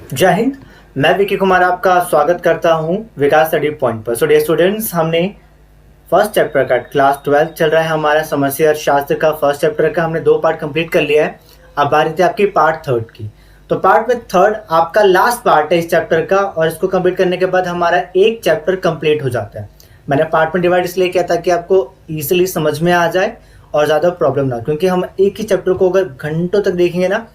जय हिंद। मैं विकी कुमार आपका स्वागत करता हूं विकास स्टडी पॉइंट पर। सो डियर स्टूडेंट्स, हमने फर्स्ट चैप्टर का क्लास 12 चल रहा है हमारा समस्या अर्थशास्त्र का फर्स्ट चैप्टर का हमने 2 पार्ट कंप्लीट कर लिया है। अब बारी थी आपकी पार्ट थर्ड की। तो पार्ट में थर्ड आपका लास्ट पार्ट है इस चैप्टर का, और इसको कंप्लीट करने के बाद हमारा एक चैप्टर कंप्लीट हो जाता है। मैंने पार्ट में डिवाइड इसलिए किया था कि आपको ईजिली समझ में आ जाए और ज़्यादा प्रॉब्लम ना, क्योंकि हम एक ही चैप्टर को अगर घंटों तक देखेंगे ना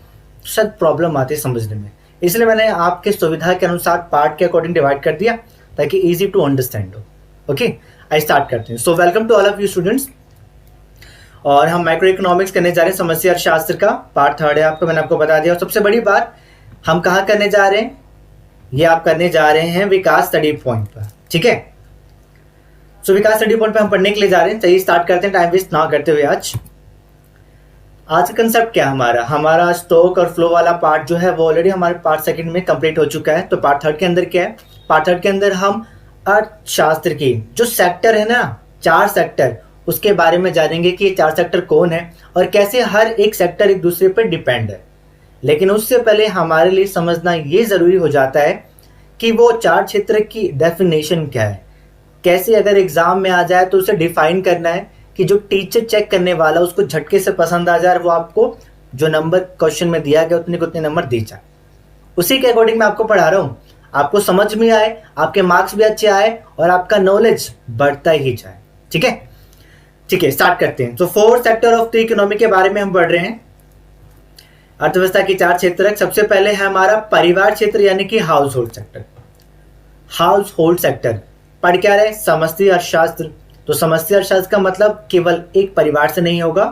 शायद प्रॉब्लम आती है समझने में। इसलिए मैंने आपके सुविधा के अनुसार पार्ट के अकॉर्डिंग डिवाइड कर दिया ताकि इजी टू अंडरस्टैंड हो। ओके, आई स्टार्ट करते हैं। So welcome to all of you students. और हम माइक्रो इकोनॉमिक्स करने जा रहे हैं, समस्या अर्थशास्त्र का पार्ट थर्ड है आपको, मैंने आपको बता दिया। और सबसे बड़ी बात, हम कहाँ करने जा रहे हैं, ये आप करने जा रहे हैं विकास स्टडी पॉइंट पर। ठीक है, सो विकास स्टडी पॉइंट पर हम पढ़ने के लिए जा रहे हैं। चलिए स्टार्ट करते हैं, टाइम वेस्ट ना करते हुए। आज का कंसेप्ट क्या है हमारा स्टॉक और फ्लो वाला पार्ट जो है वो ऑलरेडी हमारे पार्ट सेकंड में कंप्लीट हो चुका है। तो पार्ट थर्ड के अंदर क्या है, पार्ट थर्ड के अंदर हम अर्थशास्त्र की जो सेक्टर है ना, 4 सेक्टर, उसके बारे में जानेंगे कि ये 4 सेक्टर कौन है और कैसे हर एक सेक्टर एक दूसरे पर डिपेंड है। लेकिन उससे पहले हमारे लिए समझना ये जरूरी हो जाता है कि वो 4 क्षेत्र की डेफिनेशन क्या है, कैसे अगर एग्जाम में आ जाए तो उसे डिफाइन करना है कि जो टीचर चेक करने वाला उसको झटके से पसंद आ जाए, वो आपको जो नंबर क्वेश्चन में दिया गया उतने को उतने नंबर दे जाए। उसी के अकॉर्डिंग मैं आपको पढ़ा रहा हूँ, आपको समझ में आए, आपके मार्क्स भी अच्छे आए और आपका नॉलेज बढ़ता ही जाए। ठीक है, ठीक है, स्टार्ट करते हैं। तो 4 सेक्टर ऑफ द इकोनॉमी के बारे में हम पढ़ रहे हैं। अर्थव्यवस्था की 4 क्षेत्र। सबसे पहले है हमारा परिवार क्षेत्र यानी कि house hold sector. House hold sector पढ़ क्या रहे, समष्टि अर्थशास्त्र। तो समष्टि अर्थशास्त्र का मतलब केवल एक परिवार से नहीं होगा,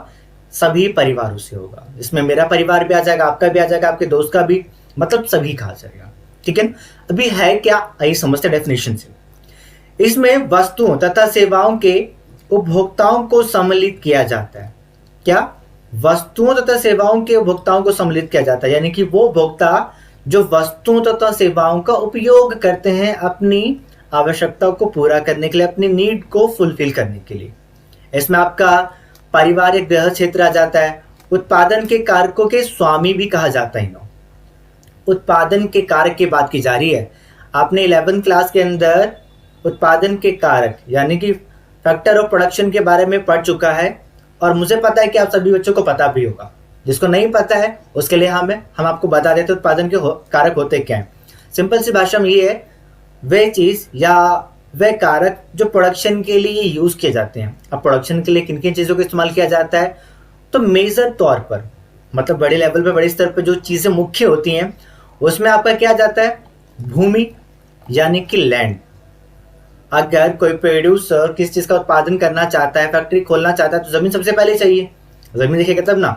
सभी परिवारों से होगा। इसमें मेरा परिवार भी आ जाएगा, आपका भी आ जाएगा, आपके दोस्त का भी, मतलब सभी का आ जाएगा। ठीक है, अभी है क्या, आइए समझते हैं डेफिनेशन से। इसमें वस्तुओं तथा सेवाओं के उपभोक्ताओं को सम्मिलित किया जाता है। क्या, वस्तुओं तथा सेवाओं के उपभोक्ताओं को सम्मिलित किया जाता है, यानी कि वो उपभोक्ता जो वस्तुओं तथा सेवाओं का उपयोग करते हैं अपनी आवश्यकताओं को पूरा करने के लिए, अपनी नीड को फुलफिल करने के लिए। इसमें आपका परिवार एक गृह क्षेत्र आ जाता है। उत्पादन के कारकों के स्वामी भी कहा जाता है इन्हें। उत्पादन के कारक की बात की जा रही है। आपने 11th क्लास के अंदर उत्पादन के कारक यानी कि फैक्टर ऑफ प्रोडक्शन के बारे में पढ़ चुका है, और मुझे पता है कि आप सभी बच्चों को पता भी होगा। जिसको नहीं पता है उसके लिए हम आपको बता देते उत्पादन के कारक होते क्या है। सिंपल सी भाषा में ये है, वे चीज या वे कारक जो प्रोडक्शन के लिए यूज किए जाते हैं। अब प्रोडक्शन के लिए किन किन चीजों का इस्तेमाल किया जाता है, तो मेजर तौर पर, मतलब बड़े लेवल पे, बड़े स्तर पर जो चीजें मुख्य होती हैं उसमें आपका क्या जाता है, भूमि यानी कि लैंड। अगर कोई प्रोड्यूसर किस चीज का उत्पादन करना चाहता है, फैक्ट्री खोलना चाहता है, तो जमीन सबसे पहले चाहिए, जमीन दिखेगा तब ना।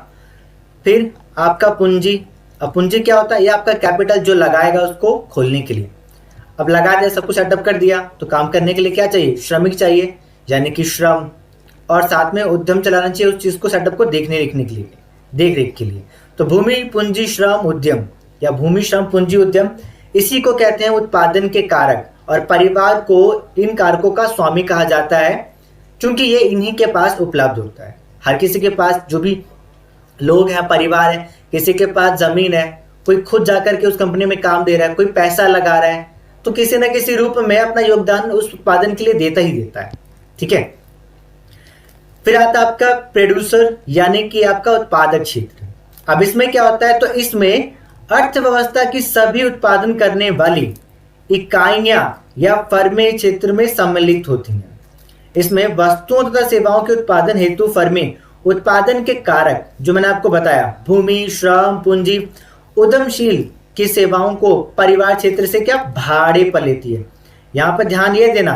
फिर आपका पूंजी। अब पूंजी क्या होता है, ये आपका कैपिटल जो लगाएगा उसको खोलने के लिए। अब लगा दिया, सब कुछ सेटअप कर दिया, तो काम करने के लिए क्या चाहिए, श्रमिक चाहिए यानी कि श्रम, और साथ में उद्यम चलाना चाहिए उस चीज को, सेटअप को देखने रेखने के लिए, देख रेख के लिए। तो भूमि, पूंजी, श्रम, उद्यम, या भूमि, श्रम, पूंजी, उद्यम, इसी को कहते हैं उत्पादन के कारक। और परिवार को इन कारकों का स्वामी कहा जाता है, क्योंकि ये इन्हीं के पास उपलब्ध होता है। हर किसी के पास जो भी लोग हैं, परिवार है, किसी के पास जमीन है, कोई खुद जाकर के उस कंपनी में काम दे रहा है, कोई पैसा लगा रहा है, तो किसी न किसी रूप में अपना योगदान उस उत्पादन के लिए देता ही देता है। ठीक है, फिर आता आपका प्रोड्यूसर यानी कि आपका उत्पादक क्षेत्र। अब इसमें क्या होता है, तो इसमें अर्थव्यवस्था की सभी उत्पादन करने वाली इकाइयां या फर्में क्षेत्र में सम्मिलित होती हैं। इसमें वस्तुओं तथा सेवाओं के उत्पादन हेतु फर्में उत्पादन के कारक जो मैंने आपको बताया, भूमि, श्रम, पूंजी, उद्यमशील की सेवाओं को परिवार क्षेत्र से क्या भाड़े पर लेती है। यहाँ पर ध्यान ये देना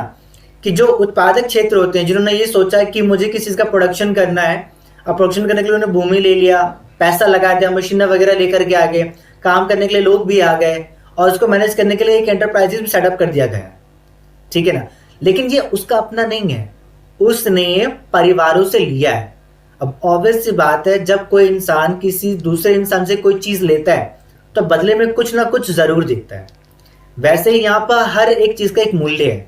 कि जो उत्पादक क्षेत्र होते हैं, जिन्होंने ये सोचा है कि मुझे किसी चीज का प्रोडक्शन करना है, अब प्रोडक्शन करने के लिए उन्होंने भूमि ले लिया, पैसा लगा दिया, मशीनें वगैरह लेकर के आ गए, काम करने के लिए लोग भी आ गए, और उसको मैनेज करने के लिए एक एंटरप्राइजेस भी सेटअप कर दिया गया। ठीक है ना, लेकिन ये उसका अपना नहीं है, उसने परिवारों से लिया है। अब ऑब्वियस सी बात है, जब कोई इंसान किसी दूसरे इंसान से कोई चीज लेता है तो बदले में कुछ ना कुछ जरूर देता है। वैसे ही यहाँ पर हर एक चीज का एक मूल्य है।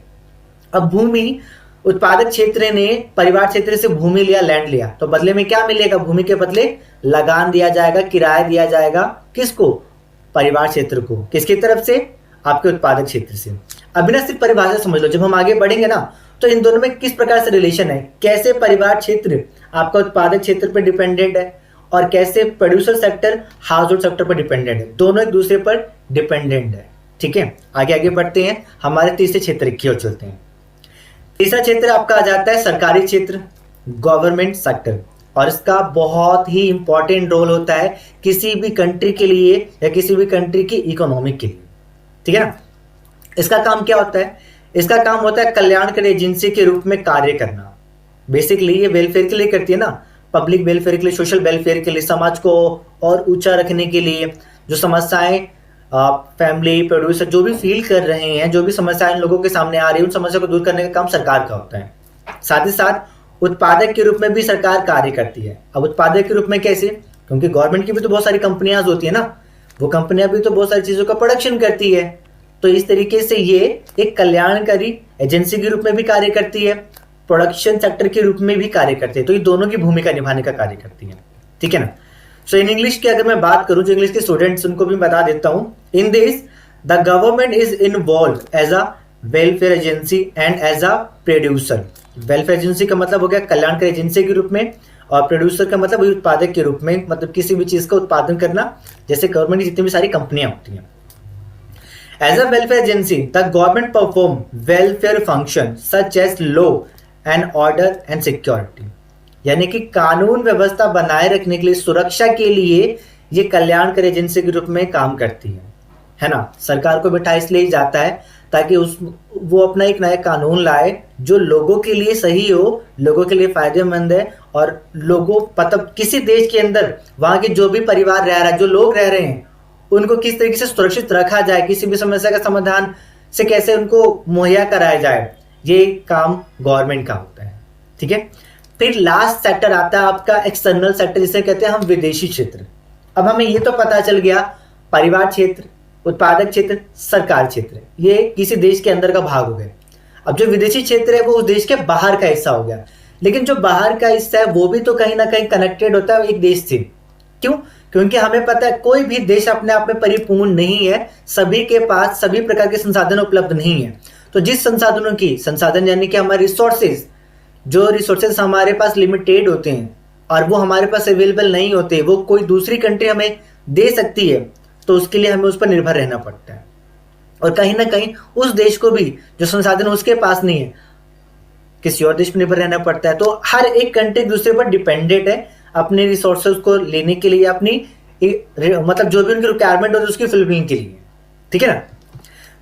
अब भूमि, उत्पादक क्षेत्र ने परिवार क्षेत्र से भूमि लिया, लैंड लिया, तो बदले में क्या मिलेगा, भूमि के बदले लगान दिया जाएगा, किराया दिया जाएगा, किसको, परिवार क्षेत्र को, किसकी तरफ से? आपके उत्पादक क्षेत्र से। अभी ना सिर्फ परिभाषा समझ लो, जब हम आगे बढ़ेंगे ना तो इन दोनों में किस प्रकार से रिलेशन है, कैसे परिवार क्षेत्र आपका उत्पादक क्षेत्र पर डिपेंडेंट है और कैसे producer sector house hold sector पर डिपेंडेंट है, दोनों एक दूसरे पर डिपेंडेंट है। ठीक है, आगे बढ़ते हैं, हमारे तीसरे क्षेत्र की ओर चलते हैं। तीसरा क्षेत्र आपका आ जाता है सरकारी क्षेत्र, गवर्नमेंट सेक्टर, और इसका बहुत ही इंपॉर्टेंट रोल होता है किसी भी कंट्री के लिए या किसी भी कंट्री की इकोनॉमी के लिए। ठीक है ना, इसका काम क्या होता है? इसका काम होता है कल्याणकारी एजेंसी के रूप में कार्य करना। बेसिकली ये वेलफेयर के लिए करती है ना, पब्लिक वेलफेयर के लिए, सोशल वेलफेयर के लिए, समाज को और ऊंचा रखने के लिए, जो समस्याएं फैमिली प्रोड्यूसर जो भी फील कर रहे हैं, जो भी समस्याएं लोगों के सामने आ रही है, उन समस्या को दूर करने का काम सरकार का होता है। साथ ही साथ उत्पादक के रूप में भी सरकार कार्य करती है। अब उत्पादक के रूप में कैसे? क्योंकि गवर्नमेंट की भी तो बहुत सारी कंपनियां होती है ना, वो कंपनियां भी तो बहुत सारी चीजों का प्रोडक्शन करती है, तो इस तरीके से ये एक कल्याणकारी एजेंसी के रूप में भी कार्य करती है, प्रोडक्शन सेक्टर के रूप में भी कार्य करती है। तो ये दोनों की भूमिका निभाने का कार्य करती है। ठीक है ना। सो इन इंग्लिश की अगर मैं बात करूं, जो इंग्लिश के स्टूडेंट्स उनको भी बता देता हूं, in this the government is involve as a welfare agency and as a producer. Welfare agency का मतलब हो गया कल्याणकारी एजेंसी के रूप में, और प्रोड्यूसर का मतलब वही उत्पादक के रूप में, मतलब किसी भी चीज का उत्पादन करना, जैसे गवर्नमेंट की जितनी भी सारी कंपनियां होती हैं। As a welfare agency, the government perform welfare function such as law and order and security. यानी कि कानून व्यवस्था बनाए रखने के लिए, सुरक्षा के लिए ये कल्याणकारी एजेंसी के रूप में काम करती है ना। सरकार को बिठा इसलिए जाता है ताकि वो अपना एक नया कानून लाए जो लोगों के लिए सही हो, लोगों के लिए फायदेमंद है, और लोगों मतलब किसी देश के अंदर वहां के जो भी परिवार रह रहा है, जो लोग रह रहे हैं, उनको किस तरीके से सुरक्षित रखा जाए, किसी भी समस्या का समाधान से कैसे उनको मुहैया कराया जाए, ये काम गवर्नमेंट का होता है। ठीक है, फिर लास्ट सेक्टर आता है आपका एक्सटर्नल सेक्टर, जिसे कहते हैं हम विदेशी क्षेत्र। अब हमें ये तो पता चल गया परिवार क्षेत्र, उत्पादक क्षेत्र, सरकार क्षेत्र, ये किसी देश के अंदर का भाग हो गया। अब जो विदेशी क्षेत्र है वो उस देश के बाहर का हिस्सा हो गया, लेकिन जो बाहर का हिस्सा है वो भी तो कहीं ना कहीं कनेक्टेड होता है एक देश से। क्यों? क्योंकि हमें पता है कोई भी देश अपने आप में परिपूर्ण नहीं है, सभी के पास सभी प्रकार के संसाधन उपलब्ध नहीं है। तो जिस संसाधनों की, संसाधन यानी कि हमारे रिसोर्सेज, जो रिसोर्सेज हमारे पास लिमिटेड होते हैं और वो हमारे पास अवेलेबल नहीं होते, वो कोई दूसरी कंट्री हमें दे सकती है, तो उसके लिए हमें उस पर निर्भर रहना पड़ता है। और कहीं ना कहीं उस देश को भी जो संसाधन उसके पास नहीं है, किसी और देश पर निर्भर रहना पड़ता है। तो हर एक कंट्री दूसरे पर डिपेंडेंट है अपने रिसोर्सेज को लेने के लिए, अपनी मतलब जो भी उनकी रिक्वायरमेंट होती है उसकी फिलफिलिंग के लिए। ठीक है ना।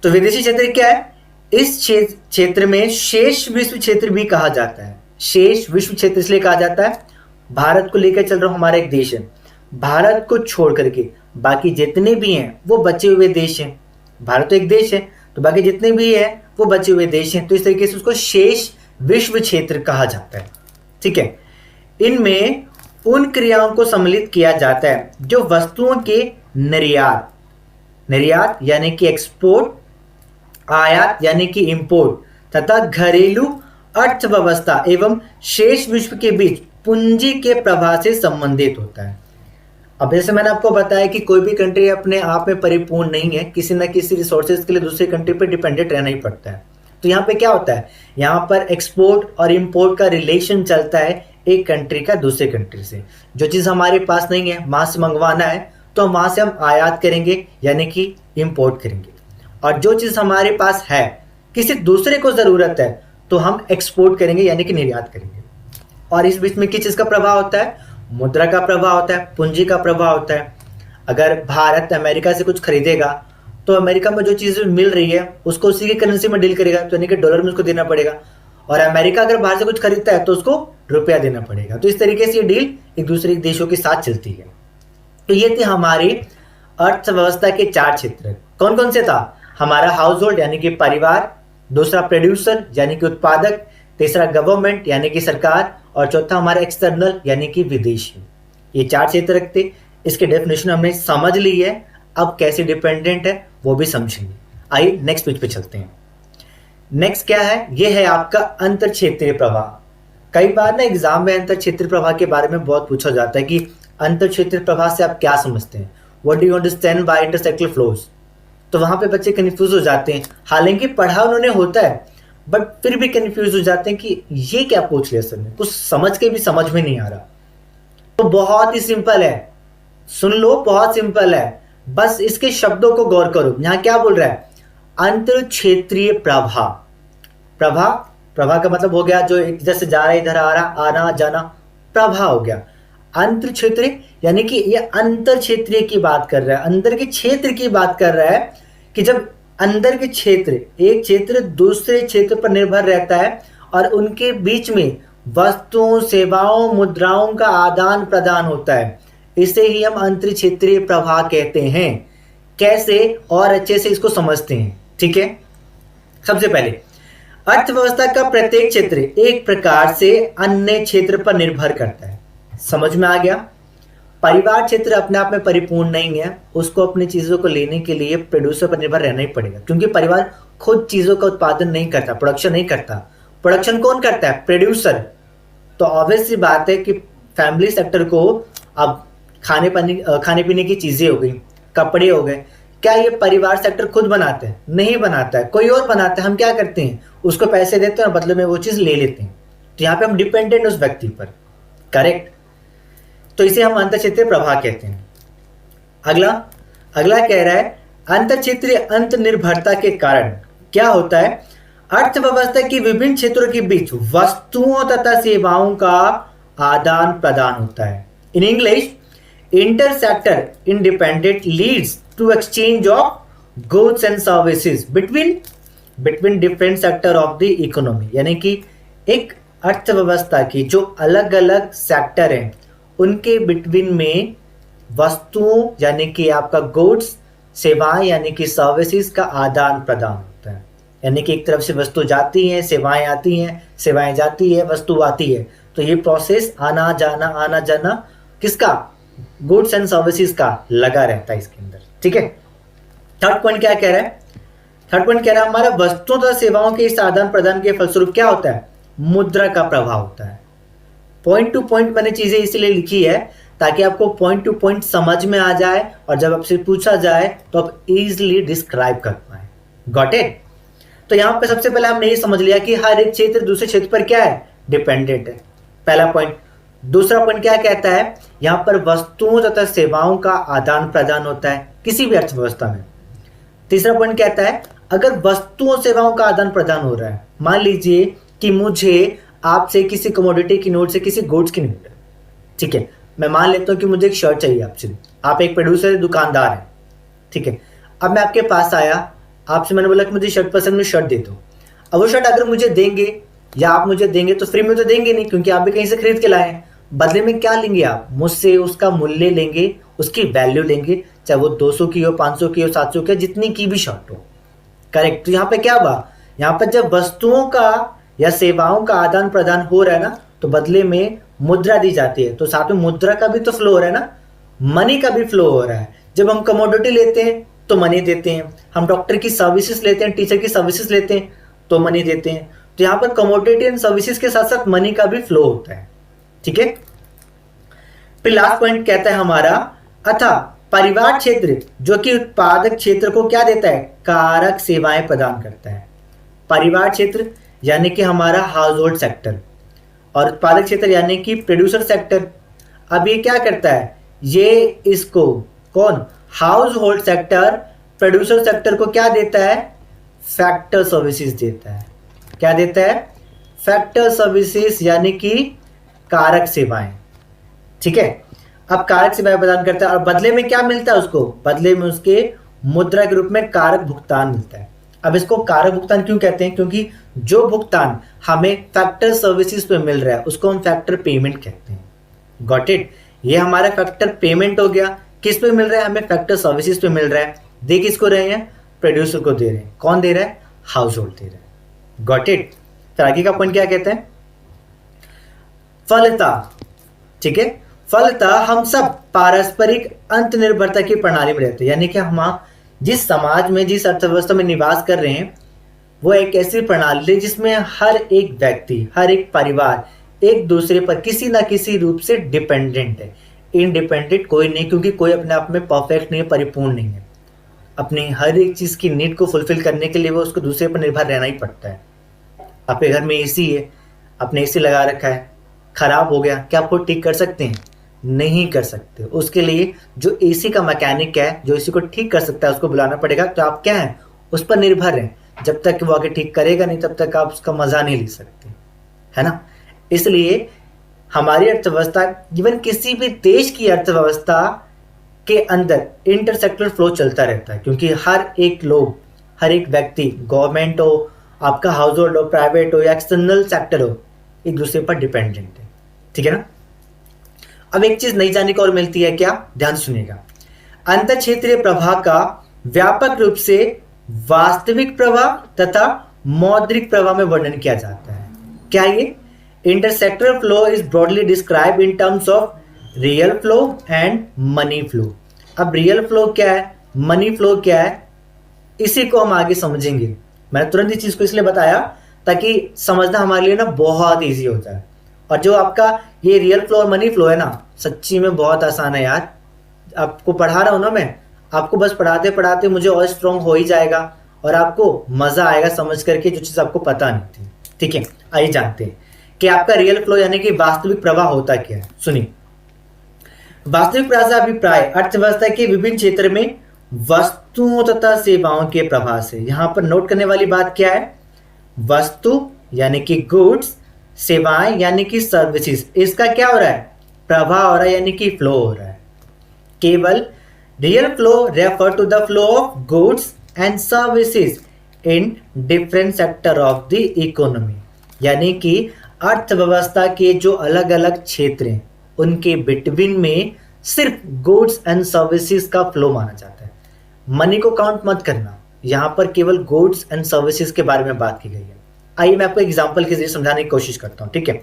तो विदेशी क्षेत्र क्या है? इस क्षेत्र में शेष विश्व क्षेत्र भी कहा जाता है। शेष विश्व क्षेत्र इसलिए कहा जाता है, भारत को लेकर चल रहा हमारा एक देश है, भारत को छोड़ करके बाकी जितने भी हैं वो बचे हुए देश हैं। भारत तो एक देश है, तो बाकी जितने भी हैं वो बचे हुए देश हैं, तो इस तरीके से उसको शेष विश्व क्षेत्र कहा जाता है। ठीक है, इनमें उन क्रियाओं को सम्मिलित किया जाता है जो वस्तुओं के निर्यात यानी कि एक्सपोर्ट, आयात यानी कि इंपोर्ट तथा घरेलू अर्थव्यवस्था एवं शेष विश्व के बीच पूंजी के प्रवाह से संबंधित होता है। अब जैसे मैंने आपको बताया कि कोई भी कंट्री अपने आप में परिपूर्ण नहीं है, किसी न किसी रिसोर्सेज के लिए दूसरी कंट्री पर डिपेंडेंट रहना ही पड़ता है। तो यहाँ पे क्या होता है, यहाँ पर एक्सपोर्ट और इंपोर्ट का रिलेशन चलता है एक कंट्री का दूसरे कंट्री से। जो चीज हमारे पास नहीं है, वहां से मंगवाना है तो वहां से हम आयात करेंगे यानी कि इंपोर्ट करेंगे, और जो चीज हमारे पास है किसी दूसरे को जरूरत है तो हम एक्सपोर्ट करेंगे यानी कि निर्यात करेंगे। और इस बीच में किस चीज का प्रभाव होता है? मुद्रा का प्रभाव होता है, पूंजी का प्रभाव होता है। अगर भारत अमेरिका से कुछ खरीदेगा तो अमेरिका में जो चीज मिल रही है उसको उसी की करेंसी में डील करेगा, तो यानी कि डॉलर में उसको देना पड़ेगा, और अमेरिका अगर बाहर से कुछ खरीदता है तो उसको रुपया देना पड़ेगा। तो इस तरीके से ये डील एक दूसरे देशों के साथ चलती है। तो ये थे हमारी अर्थव्यवस्था के 4 क्षेत्र। कौन कौन से था? हमारा हाउस होल्ड यानी कि परिवार, दूसरा प्रोड्यूसर यानी कि उत्पादक, तीसरा गवर्नमेंट यानी कि सरकार, और चौथा हमारा एक्सटर्नल यानी कि विदेशी। ये 4 क्षेत्र रखते। इसके डेफिनेशन हमने समझ ली है, अब कैसे डिपेंडेंट है वो भी समझेंगे। आइए नेक्स्ट पेज पे चलते हैं। नेक्स्ट क्या है? ये है आपका अंतर क्षेत्रीय प्रवाह। कई बार ना एग्जाम में अंतर क्षेत्रीय प्रवाह के बारे में बहुत पूछा जाता है कि अंतर क्षेत्रीय प्रवाह से आप क्या समझते हैं। What do you understand by intersectoral flows. तो वहां पे बच्चे कंफ्यूज हो जाते हैं, हालांकि पढ़ा उन्होंने होता है बट फिर भी कंफ्यूज हो जाते हैं कि ये क्या पूछ लिया सर ने, कुछ समझ के भी समझ में नहीं आ रहा। तो बहुत ही सिंपल है, सुन लो, बहुत सिंपल है, बस इसके शब्दों को गौर करो। यहां क्या बोल रहा है, अंतर क्षेत्रीय प्रवाह। प्रवाह, प्रवाह का मतलब हो गया जो इधर से जा रहा है इधर आ रहा, आना जाना, प्रवाह हो गया। अंतर क्षेत्रीय यानी कि ये अंतर क्षेत्रीय की बात कर रहा है, अंदर के क्षेत्र की बात कर रहा है कि जब अंदर के क्षेत्र, एक क्षेत्र दूसरे क्षेत्र पर निर्भर रहता है और उनके बीच में वस्तुओं, सेवाओं, मुद्राओं का आदान प्रदान होता है, इसे ही हम अंतर क्षेत्रीय प्रवाह कहते हैं। कैसे और अच्छे से इसको समझते हैं, ठीक है। सबसे पहले अर्थव्यवस्था का प्रत्येक क्षेत्र एक प्रकार से अन्य क्षेत्र पर निर्भर करता है। समझ में आ गया। परिवार क्षेत्र अपने आप में परिपूर्ण नहीं है, उसको अपनी चीजों को लेने के लिए प्रोड्यूसर पर निर्भर रहना ही पड़ेगा, क्योंकि परिवार खुद चीजों का उत्पादन नहीं करता, प्रोडक्शन नहीं करता। प्रोडक्शन कौन करता है, प्रोड्यूसर। तो ऑब्वियस सी बात है कि फैमिली सेक्टर को अब खाने पीने की चीजें हो गई, कपड़े हो गए, क्या ये परिवार सेक्टर खुद बनाते हैं, नहीं बनाता है, कोई और बनाता है। हम क्या करते हैं, उसको पैसे देते हैं और बदले में वो चीज ले लेते हैं। तो यहाँ पे हम डिपेंडेंट उस व्यक्ति पर, करेक्ट। तो इसे हम अंतर क्षेत्रीय प्रवाह कहते हैं। अगला कह रहा है अंतर क्षेत्रीय अंतर निर्भरता के कारण क्या होता है, अर्थव्यवस्था की विभिन्न क्षेत्रों के बीच वस्तुओं तथा सेवाओं का आदान प्रदान होता है। In English, inter sector independent leads to exchange of goods and services between different sector of the economy. यानी कि एक अर्थव्यवस्था की जो अलग अलग सेक्टर हैं उनके बिटवीन में वस्तुओं यानी कि आपका गुड्स, सेवाएं यानी कि सर्विसेज का आदान प्रदान होता है। यानी कि एक तरफ से वस्तु जाती है, सेवाएं आती हैं, सेवाएं जाती है, वस्तु आती है। तो ये प्रोसेस आना जाना किसका, गुड्स एंड सर्विसेज का लगा रहता है इसके अंदर, ठीक है। थर्ड पॉइंट क्या कह रहा है, थर्ड पॉइंट कह रहा है हमारा वस्तुओं तथा सेवाओं के इस आदान प्रदान के फलस्वरूप क्या होता है, मुद्रा का प्रभाव होता है। पॉइंट टू पॉइंट मैंने चीजें इसलिए लिखी है ताकि आपको पॉइंट टू पॉइंट समझ में आ जाए और जब आपसे पूछा जाए तो आप इजीली डिस्क्राइब कर पाए। Got it. तो यहां पे सबसे पहले हमने ये समझ लिया कि हर एक क्षेत्र दूसरे क्षेत्र पर क्या है, डिपेंडेंट है, पहला पॉइंट। दूसरा पॉइंट क्या कहता है, यहां पर वस्तुओं तथा सेवाओं का आदान प्रदान होता है किसी भी अर्थव्यवस्था में। तीसरा पॉइंट कहता है अगर वस्तुओं सेवाओं का आदान प्रदान हो रहा है, मान लीजिए कि मुझे आपसे किसी कमोडिटी की नोट से किसी गुड्स की नोट है, ठीक है। मैं मान लेता हूं कि मुझे एक शर्ट चाहिए आपसे, आप एक प्रोड्यूसर दुकानदार है, ठीक है। अब मैं आपके पास आया, आपसे मैंने बोला कि मुझे शर्ट पसंद, मुझे शर्ट दे दो। अब वो शर्ट अगर मुझे देंगे या आप मुझे देंगे तो फ्री में तो देंगे नहीं, क्योंकि आप भी कहीं से खरीद के लाए हैं। बदले में क्या लेंगे, आप मुझसे उसका मूल्य लेंगे, उसकी वैल्यू लेंगे, चाहे वो 200 की हो, 500 की हो, 700 की, जितनी की भी शर्ट हो, करेक्ट। तो यहाँ पे क्या हुआ, यहाँ पर जब वस्तुओं का या सेवाओं का आदान प्रदान हो रहा है ना, तो बदले में मुद्रा दी जाती है, तो साथ में मुद्रा का भी तो फ्लो हो रहा है ना, मनी का भी फ्लो हो रहा है। जब हम कमोडिटी लेते हैं तो मनी देते हैं, हम डॉक्टर की सर्विसेज लेते हैं, टीचर की सर्विसेज लेते हैं तो मनी देते हैं। तो यहाँ पर कमोडिटी एंड सर्विसेज के साथ साथ मनी का भी फ्लो होता है, ठीक है। फिर लास्ट पॉइंट कहता है हमारा, अतः परिवार क्षेत्र जो कि उत्पादक क्षेत्र को क्या देता है, कारक सेवाएं प्रदान करता है। परिवार क्षेत्र यानी कि हमारा हाउस होल्ड सेक्टर, और उत्पादक क्षेत्र यानी कि प्रोड्यूसर सेक्टर। अब ये क्या करता है, ये इसको कौन, house hold sector producer sector को क्या देता है, फैक्टर सर्विसेज देता है। क्या देता है, फैक्टर सर्विसेज यानी कि कारक सेवाएं, ठीक है। अब कारक सेवाएं प्रदान करता है और बदले में क्या मिलता है उसको, बदले में उसके मुद्रा के रूप में कारक भुगतान मिलता है। अब इसको कारक भुगतान क्यों कहते हैं, क्योंकि जो भुगतान हमें फैक्टर सर्विसेज पे मिल रहा है उसको हम फैक्टर पेमेंट कहते हैं। Got it. ये हमारा फैक्टर पेमेंट हो गया, किस पे मिल रहा है, हमें फैक्टर सर्विसेज पे मिल रहा है। दे किसको रहे हैं, प्रोड्यूसर को दे रहे हैं। कौन दे रहा है, हाउस होल्ड दे रहा है। Got it. फिर आगे का पॉइंट क्या कहते हैं, फलता, ठीक है। फलता हम सब पारस्परिक अंत निर्भरता की प्रणाली में रहते हैं, यानी कि हम जिस समाज में, जिस अर्थव्यवस्था में निवास कर रहे हैं वो एक ऐसी प्रणाली है जिसमें हर एक व्यक्ति, हर एक परिवार एक दूसरे पर किसी ना किसी रूप से डिपेंडेंट है, इंडिपेंडेंट कोई नहीं, क्योंकि कोई अपने आप में परफेक्ट नहीं है, परिपूर्ण नहीं है। अपनी हर एक चीज़ की नीड को फुलफिल करने के लिए वो उसको दूसरे पर निर्भर रहना ही पड़ता है। आपके घर में एसी है, आपने एसी लगा रखा है, खराब हो गया, क्या आप वो ठीक कर सकते हैं? नहीं कर सकते। उसके लिए जो एसी का मैकेनिक है, जो एसी को ठीक कर सकता है, उसको बुलाना पड़ेगा। तो आप क्या है, उस पर निर्भर हैं। जब तक कि वो आगे ठीक करेगा नहीं, तब तक आप उसका मजा नहीं ले सकते, है ना। इसलिए हमारी अर्थव्यवस्था, इवन किसी भी देश की अर्थव्यवस्था के अंदर इंटरसेक्टरल फ्लो चलता रहता है, क्योंकि हर एक लोग, हर एक व्यक्ति, गवर्नमेंट हो, आपका हाउस होल्ड हो, प्राइवेट हो या एक्सटर्नल सेक्टर हो, एक दूसरे पर डिपेंडेंट है। ठीक है ना। अब एक चीज नई जानने को और मिलती है, क्या? ध्यान सुनिएगा। अंतर क्षेत्रीय प्रवाह का व्यापक रूप से वास्तविक प्रवाह तथा मौद्रिक प्रवाह में वर्णन किया जाता है। क्या ये? Intersectoral flow is broadly describe in terms of real flow and money flow. अब रियल फ्लो क्या है, मनी फ्लो क्या है, इसी को हम आगे समझेंगे। मैंने तुरंत इस चीज को इसलिए बताया ताकि समझना हमारे लिए ना बहुत ईजी हो जाए। और जो आपका ये रियल फ्लो और मनी फ्लो है ना, सच्ची में बहुत आसान है यार। आपको पढ़ा रहा हूं ना मैं, आपको बस पढ़ाते पढ़ाते मुझे और स्ट्रॉन्ग हो ही जाएगा और आपको मजा आएगा समझ करके, जो चीज आपको पता नहीं थी। ठीक है, आइए जानते हैं कि आपका रियल फ्लो यानी कि वास्तविक प्रवाह होता क्या है। सुनिए, वास्तविक प्रवाह का अभिप्राय अर्थव्यवस्था के विभिन्न क्षेत्र में वस्तुओं तथा सेवाओं के प्रवाह से। यहां पर नोट करने वाली बात क्या है? वस्तु यानी कि गुड्स, सेवाएं यानी कि सर्विसेज, इसका क्या हो रहा है? प्रवाह हो रहा है, यानी कि फ्लो हो रहा है। केवल real flow refer to the flow of goods and services in different sector of the economy, यानी कि अर्थव्यवस्था के जो अलग अलग क्षेत्र हैं उनके बिटवीन में सिर्फ गुड्स एंड सर्विसेज का फ्लो माना जाता है। मनी को काउंट मत करना, यहां पर केवल गुड्स एंड सर्विसेज के बारे में बात की गई है। आइए मैं आपको एग्जांपल के जरिए समझाने की कोशिश करता हूं। ठीक है,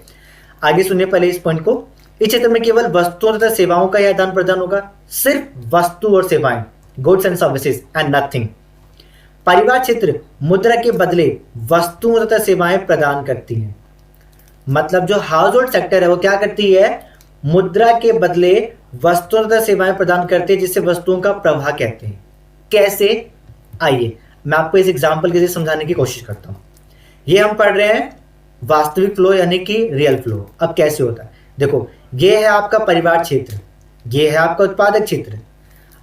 आगे सुनिए पहले इस पॉइंट को। इस क्षेत्र में केवल वस्तुओं तथा सेवाओं का ही आदान प्रदान होगा, सिर्फ वस्तु और सेवाएं, goods and services and nothing. परिवार क्षेत्र मुद्रा के बदले वस्तुओं तथा सेवाएं प्रदान करती हैं। मतलब जो हाउस होल्ड सेक्टर है वो क्या करती है? मुद्रा के बदले वस्तुओं तथा सेवाएं प्रदान करती है, जिससे वस्तुओं का प्रवाह कहते हैं। कैसे? आइए मैं आपको इस एग्जांपल के जरिए समझाने की कोशिश करता हूं। ये हम पढ़ रहे हैं वास्तविक फ्लो यानी कि रियल फ्लो। अब कैसे होता है? देखो, ये है आपका परिवार क्षेत्र, ये है आपका उत्पादक क्षेत्र।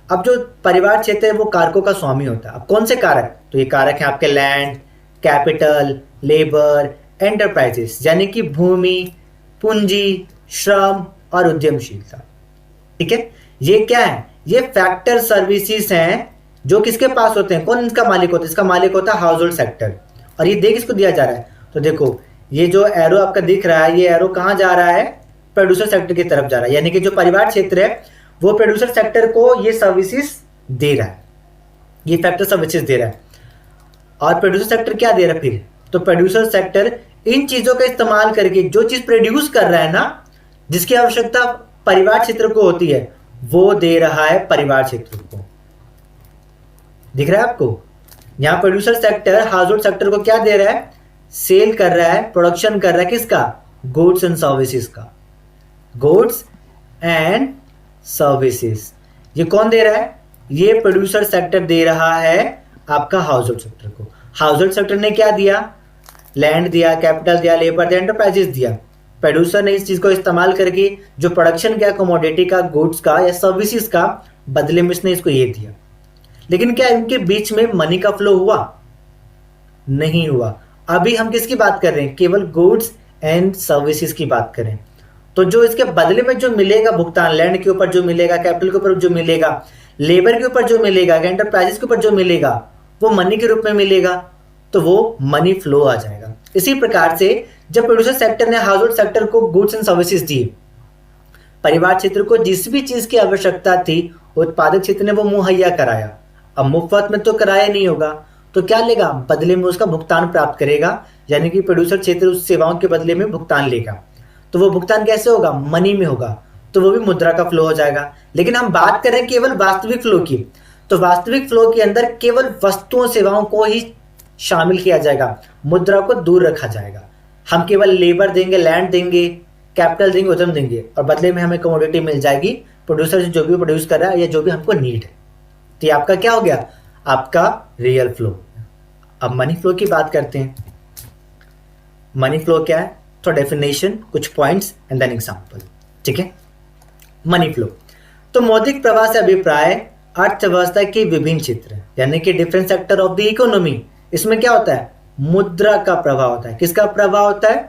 अब जो परिवार क्षेत्र है वो कारकों का स्वामी होता है। अब कौन से कारक? तो ये कारक है आपके लैंड, कैपिटल, लेबर, एंटरप्राइजेस, यानी कि भूमि, पूंजी, श्रम और उद्यमशीलता। ठीक है, ये क्या है? ये फैक्टर सर्विसेज हैं जो किसके पास होते हैं? कौन इसका मालिक होता है? इसका मालिक होता है हाउस होल्ड सेक्टर। और ये देख इसको दिया जा रहा है, तो देखो ये जो एरो आपका दिख रहा है, ये एरो कहां जा रहा है? प्रोड्यूसर सेक्टर की तरफ जा रहा है, यानी कि जो परिवार क्षेत्र है वो प्रोड्यूसर सेक्टर को ये सर्विसेज दे रहा है, ये फैक्टर सर्विसेज दे रहा है। और प्रोड्यूसर सेक्टर क्या दे रहा है फिर? तो प्रोड्यूसर सेक्टर इन चीजों का इस्तेमाल करके जो चीज प्रोड्यूस कर रहा है ना, जिसकी आवश्यकता परिवार क्षेत्र को होती है, वो दे रहा है परिवार क्षेत्र को। दिख रहा है आपको? यहां producer sector house hold sector को क्या दे रहा है? सेल कर रहा है, प्रोडक्शन कर रहा है, किसका? गुड्स एंड सर्विसेज का। गुड्स एंड सर्विसेज ये कौन दे रहा है? ये प्रोड्यूसर सेक्टर दे रहा है आपका हाउस होल्ड सेक्टर को। हाउस होल्ड सेक्टर ने क्या दिया? लैंड दिया, कैपिटल दिया, लेबर दिया, एंटरप्राइजेस दिया। प्रोड्यूसर ने इस चीज को इस्तेमाल करके जो प्रोडक्शन किया कमोडिटी का, गुड्स का या सर्विसेज का, बदले में इसने इसको ये दिया। लेकिन क्या इनके बीच में मनी का फ्लो हुआ? नहीं हुआ। अभी हम किसकी बात कर रहे हैं? केवल गुड्स एंड सर्विसेज की बात करें। तो जो इसके बदले में जो मिलेगा भुगतान, लैंड के ऊपर जो मिलेगा, कैपिटल के ऊपर जो मिलेगा, लेबर के ऊपर जो मिलेगा, एंटरप्राइजेस के ऊपर जो मिलेगा, वो मनी के रूप में मिलेगा, तो वो मनी फ्लो आ जाएगा। इसी प्रकार से जब प्रोड्यूसर सेक्टर ने हाउस होल्ड सेक्टर को गुड्स एंड सर्विसेज दी, परिवार क्षेत्र को जिस भी चीज की आवश्यकता थी उत्पादक क्षेत्र ने वो मुहैया कराया। अब मुफ्त में तो कराया नहीं होगा, तो क्या लेगा? बदले में उसका भुगतान प्राप्त करेगा, यानी कि प्रोड्यूसर क्षेत्र उस सेवाओं के बदले में भुगतान लेगा। तो वो भुगतान कैसे होगा? मनी में होगा, तो वो भी मुद्रा का फ्लो हो जाएगा। लेकिन हम बात करें केवल वास्तविक फ्लो की, तो वास्तविक फ्लो के अंदर केवल वस्तुओं सेवाओं को ही शामिल किया जाएगा, मुद्रा को दूर रखा जाएगा। हम केवल लेबर देंगे, लैंड देंगे, कैपिटल देंगे, उद्यम देंगे और बदले में हमें कमोडिटी मिल जाएगी, प्रोड्यूसर जो भी प्रोड्यूस कर रहा है या जो भी हमको नीड है। तो ये आपका क्या हो गया, आपका रियल फ्लो। अब मनी फ्लो की बात करते हैं। मनी फ्लो क्या है, तो डेफिनेशन, कुछ पॉइंट्स एंड देन एग्जांपल। ठीक है, मनी फ्लो तो मौद्रिक प्रवाह से अभिप्राय अर्थव्यवस्था के विभिन्न क्षेत्र यानी कि different sector of the economy. इसमें क्या होता है, मुद्रा का प्रवाह होता है। किसका प्रवाह होता है,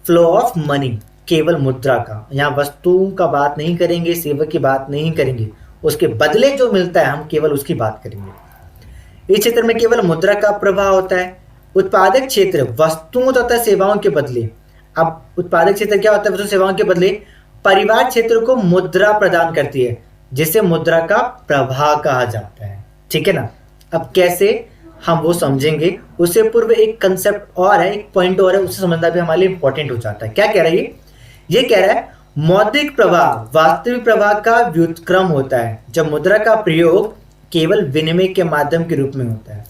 फ्लो ऑफ मनी, केवल मुद्रा का। यहाँ वस्तुओं का बात नहीं करेंगे, सेवा की बात नहीं करेंगे, उसके बदले जो मिलता है हम केवल उसकी बात करेंगे। इस क्षेत्र में केवल मुद्रा का प्रवाह होता है। उत्पादक क्षेत्र वस्तुओं तथा सेवाओं के बदले, अब उत्पादक क्षेत्र क्या होता है, वस्तु सेवाओं के बदले परिवार क्षेत्र को मुद्रा प्रदान करती है, जिसे मुद्रा का प्रवाह कहा जाता है। ठीक है ना। अब कैसे हम वो समझेंगे, उससे पूर्व एक कंसेप्ट और है, एक पॉइंट और है, उसे समझना भी हमारे लिए इंपॉर्टेंट हो जाता है। क्या कह रहा है ये कह रहा है मौद्रिक प्रवाह वास्तविक प्रवाह का व्युत्क्रम होता है जब मुद्रा का प्रयोग केवल विनिमय के माध्यम के रूप में होता है।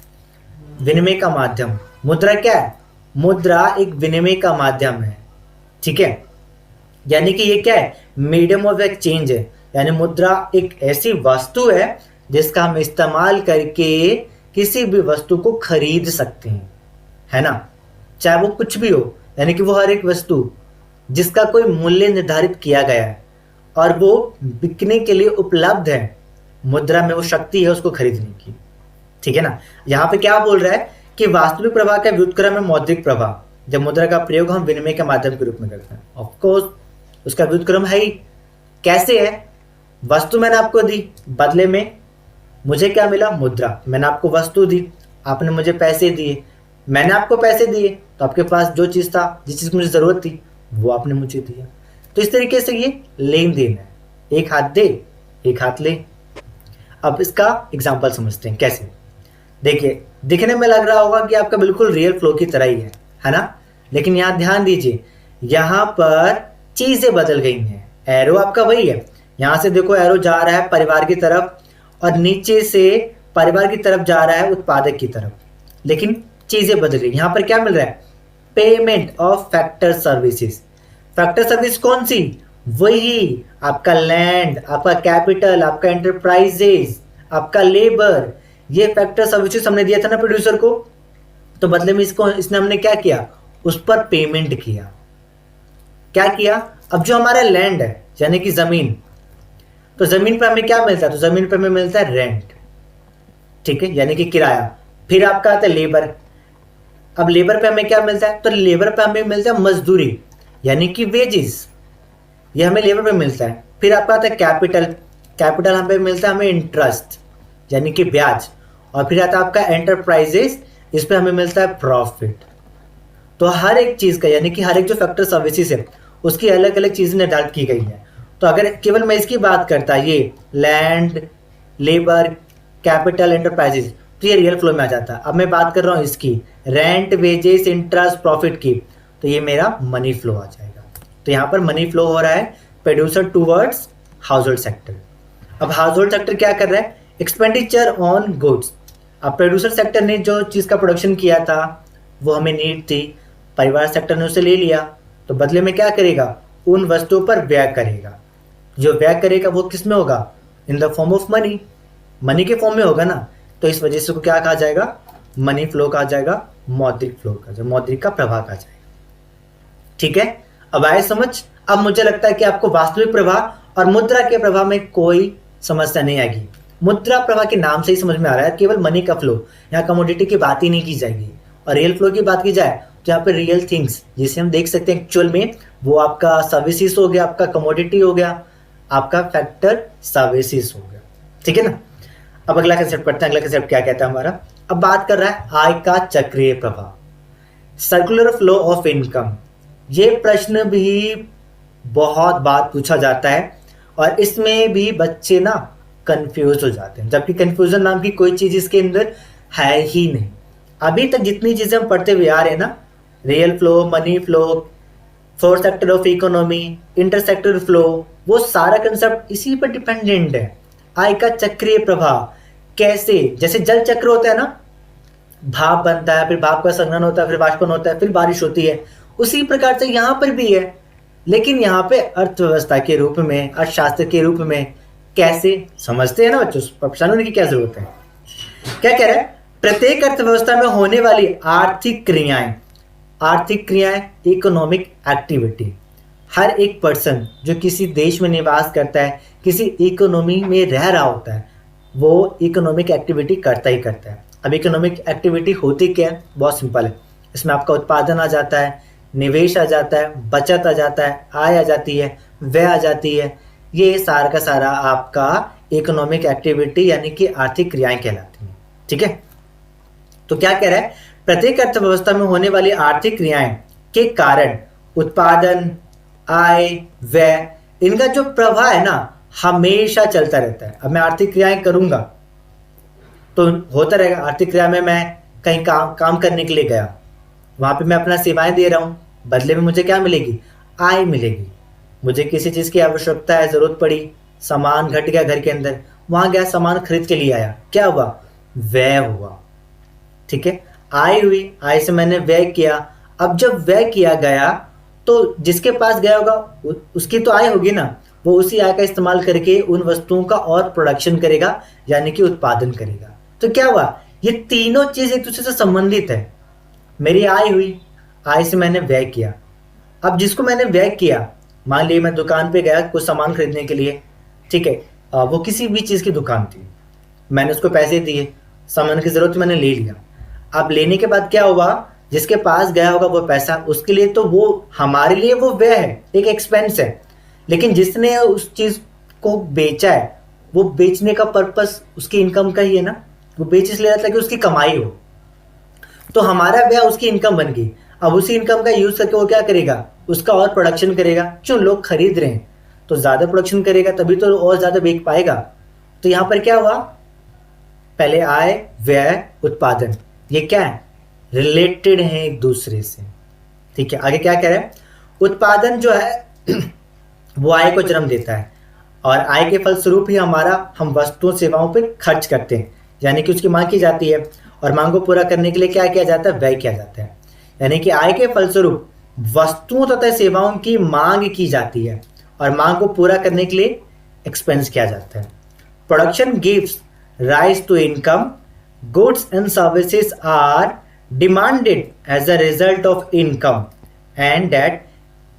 विनिमय का माध्यम, मुद्रा क्या है, मुद्रा एक विनिमय का माध्यम है। ठीक है, यानी कि ये क्या है, मीडियम ऑफ एक्सचेंज है। यानी मुद्रा एक ऐसी वस्तु है जिसका हम इस्तेमाल करके किसी भी वस्तु को खरीद सकते हैं, है ना, चाहे वो कुछ भी हो। यानी कि वो हर एक वस्तु जिसका कोई मूल्य निर्धारित किया गया है और वो बिकने के लिए उपलब्ध है, मुद्रा में वो शक्ति है उसको खरीदने की। ठीक है ना। यहाँ पे क्या बोल रहा है कि वास्तविक प्रवाह का व्युत्क्रम है मौद्रिक प्रवाह, जब मुद्रा का प्रयोग हम विनिमय के माध्यम के रूप में करते हैं। ऑफ कोर्स उसका व्युत्क्रम है ही। कैसे है, वस्तु मैंने आपको दी, बदले में मुझे क्या मिला, मुद्रा। मैंने आपको वस्तु दी, आपने मुझे पैसे दिए, मैंने आपको पैसे दिए तो आपके पास जो चीज़ था, जिस चीज़ की मुझे ज़रूरत थी वो आपने मुझे दिया। तो इस तरीके से ये लेन देन है, एक हाथ दे एक हाथ ले। अब इसका एग्जाम्पल समझते हैं कैसे। देखिए, दिखने में लग रहा होगा कि आपका बिल्कुल रियल फ्लो की तरह ही है ना, लेकिन यहाँ ध्यान दीजिए, यहाँ पर चीजें बदल गई हैं। एरो आपका वही है, यहाँ से देखो एरो जा रहा है परिवार की तरफ और नीचे से परिवार की तरफ जा रहा है उत्पादक की तरफ, लेकिन चीजें बदल गई। यहाँ पर क्या मिल रहा है, payment of factor services. Factor service कौन सी, वही आपका लैंड, आपका कैपिटल, आपका एंटरप्राइजेज, आपका लेबर, ये फैक्टर सर्विसेज हमने दिया था ना प्रोड्यूसर को, तो बदले में इसने हमने क्या किया, उस पर पेमेंट किया। क्या किया, अब जो हमारा लैंड है यानी कि जमीन, तो जमीन पर हमें क्या मिलता है, तो जमीन पर हमें मिलता है रेंट। ठीक है, यानी कि किराया। फिर आपका आता है लेबर। अब लेबर पे हमें क्या मिलता है, तो लेबर पे हमें मिलता है मजदूरी यानी कि वेजेस, ये हमें लेबर पे मिलता है। फिर आपका आता है कैपिटल। कैपिटल हमें मिलता है हमें इंटरेस्ट यानी कि ब्याज। और फिर आता है आपका एंटरप्राइजेस, इस पे हमें मिलता है प्रॉफिट। तो हर एक चीज का यानी कि हर एक जो फैक्टर सर्विसेज है उसकी अलग अलग चीजें निर्धारित की गई है। तो अगर केवल मैं इसकी बात करता, ये लैंड, लेबर, कैपिटल, एंटरप्राइजेस, तो ये रियल फ्लो में आ जाता है। अब मैं बात कर रहा हूँ इसकी रेंट, वेजेस, इंटरेस्ट, प्रॉफिट की, तो ये मेरा मनी फ्लो आ जाएगा। तो यहाँ पर मनी फ्लो हो रहा है producer towards house hold sector. अब हाउस होल्ड सेक्टर क्या कर रहा है, एक्सपेंडिचर ऑन गुड्स। अब प्रोड्यूसर सेक्टर ने जो चीज़ का प्रोडक्शन किया था वो हमें नीड थी, परिवार सेक्टर ने उसे ले लिया, तो बदले में क्या करेगा, उन वस्तुओं पर व्यय करेगा। जो व्यय करेगा वो किस में होगा, in the form of money, money के फॉर्म में होगा ना। तो इस वजह से को क्या कहा जाएगा, मनी फ्लो कहा जाएगा, मौद्रिक फ्लो कहा जाएगा, मौद्रिक का प्रवाह कहा जाएगा। ठीक है, अब आए समझ। अब मुझे लगता है कि आपको वास्तविक प्रवाह और मुद्रा के प्रवाह में कोई समस्या नहीं आएगी। मुद्रा प्रवाह के नाम से ही समझ में आ रहा है केवल मनी का फ्लो, यहाँ कमोडिटी की बात ही नहीं की जाएगी। और रियल फ्लो की बात की जाए तो यहाँ पे रियल थिंग्स जिसे हम देख सकते हैं एक्चुअल में, वो आपका सर्विसेज हो गया, आपका कमोडिटी हो गया, आपका फैक्टर सर्विसेज हो गया। ठीक है ना। अब अगला कंसेप्ट पढ़ते हैं। अगला कंसेप्ट क्या कहता है हमारा, अब बात कर रहा है आय का चक्रीय प्रवाह, सर्कुलर फ्लो ऑफ इनकम। ये प्रश्न भी बहुत बार पूछा जाता है और इसमें भी बच्चे ना कंफ्यूज हो जाते हैं, जबकि कंफ्यूजन नाम की कोई चीज इसके अंदर है ही नहीं। अभी तक जितनी चीजें हम पढ़ते हुए आ रहे हैं ना, real flow, money flow, fourth sector of economy, intersector flow, वो सारा कंसेप्ट इसी पर डिपेंडेंट है। आय का चक्रीय प्रवाह कैसे, जैसे जल चक्र होता है ना, भाप बनता है, फिर भाप का संघनन होता है, फिर वाष्पन होता है, फिर बारिश होती है, उसी प्रकार से यहाँ पर भी है। लेकिन यहाँ पे अर्थव्यवस्था के रूप में, अर्थशास्त्र के रूप में कैसे समझते हैं ना बच्चों, परेशान होने की क्या जरूरत है। क्या कह रहा है, प्रत्येक अर्थव्यवस्था में होने वाली आर्थिक क्रियाएं, आर्थिक क्रियाएं इकोनॉमिक एक्टिविटी, हर एक पर्सन जो किसी देश में निवास करता है, किसी इकोनॉमी में रह रहा होता है, वो इकोनॉमिक एक्टिविटी करता ही करता है। अब इकोनॉमिक एक्टिविटी होती क्या है, बहुत सिंपल है। इसमें आपका उत्पादन आ जाता है, निवेश आ जाता है, बचत आ जाता है, आय आ जाती है, व्यय आ जाती है। ये सारा का सारा आपका इकोनॉमिक एक्टिविटी यानी कि आर्थिक क्रियाएं कहलाती हैं। ठीक है, तो क्या कह रहा है, प्रत्येक अर्थव्यवस्था में होने वाली आर्थिक क्रियाएं के कारण उत्पादन, आय, व्यय, इनका जो प्रवाह है ना हमेशा चलता रहता है। अब मैं आर्थिक क्रियाएं करूंगा तो होता रहेगा। आर्थिक क्रिया में मैं कहीं काम करने के लिए गया, वहां पे मैं अपना सेवाएं दे रहा हूं, बदले में मुझे क्या मिलेगी, आय मिलेगी। मुझे किसी चीज की आवश्यकता है, जरूरत पड़ी, सामान घट गया घर के अंदर, वहां गया, सामान खरीद के लिए आया, क्या हुआ, व्यय हुआ। ठीक है, आय हुई, आय से मैंने व्यय किया। अब जब व्यय किया गया तो जिसके पास गया होगा उसकी तो आय होगी ना, वो उसी आय का इस्तेमाल करके उन वस्तुओं का और प्रोडक्शन करेगा यानी कि उत्पादन करेगा। तो क्या हुआ, ये तीनों चीज एक दूसरे से संबंधित है। मेरी आय हुई, आय से मैंने व्यय किया। अब जिसको मैंने व्यय किया, मान लीजिए मैं दुकान पे गया कुछ सामान खरीदने के लिए, ठीक है, वो किसी भी चीज की दुकान थी, मैंने उसको पैसे दिए, सामान की जरूरत मैंने ले लिया। अब लेने के बाद क्या हुआ, जिसके पास गया होगा वो पैसा उसके लिए तो वो हमारे लिए वो व्यय है, एक एक्सपेंस है। लेकिन जिसने उस चीज को बेचा है, वो बेचने का पर्पस उसकी इनकम का ही है ना, वो बेच इसलिए रहा था कि उसकी कमाई हो, तो हमारा व्यय उसकी इनकम बन गई। अब उसी इनकम का यूज करके वो क्या करेगा, उसका और प्रोडक्शन करेगा। क्यों, लोग खरीद रहे हैं तो ज्यादा प्रोडक्शन करेगा, तभी तो और ज्यादा बेच पाएगा। तो यहां पर क्या हुआ, पहले आय, व्यय, उत्पादन, ये क्या है, रिलेटेड है एक दूसरे से। ठीक है, आगे क्या कह रहे हैं, उत्पादन जो है वो आय को जन्म देता है और आय के फलस्वरूप ही हम वस्तुओं सेवाओं पर खर्च करते हैं, यानी कि उसकी मांग की जाती है और मांग को पूरा करने के लिए क्या किया जाता है, व्यय किया जाता है। यानी कि आय के फलस्वरूप वस्तुओं तथा सेवाओं की मांग की जाती है और मांग को पूरा करने के लिए एक्सपेंस किया जाता है। Production gives rise to income, goods and services are demanded as a result of income and that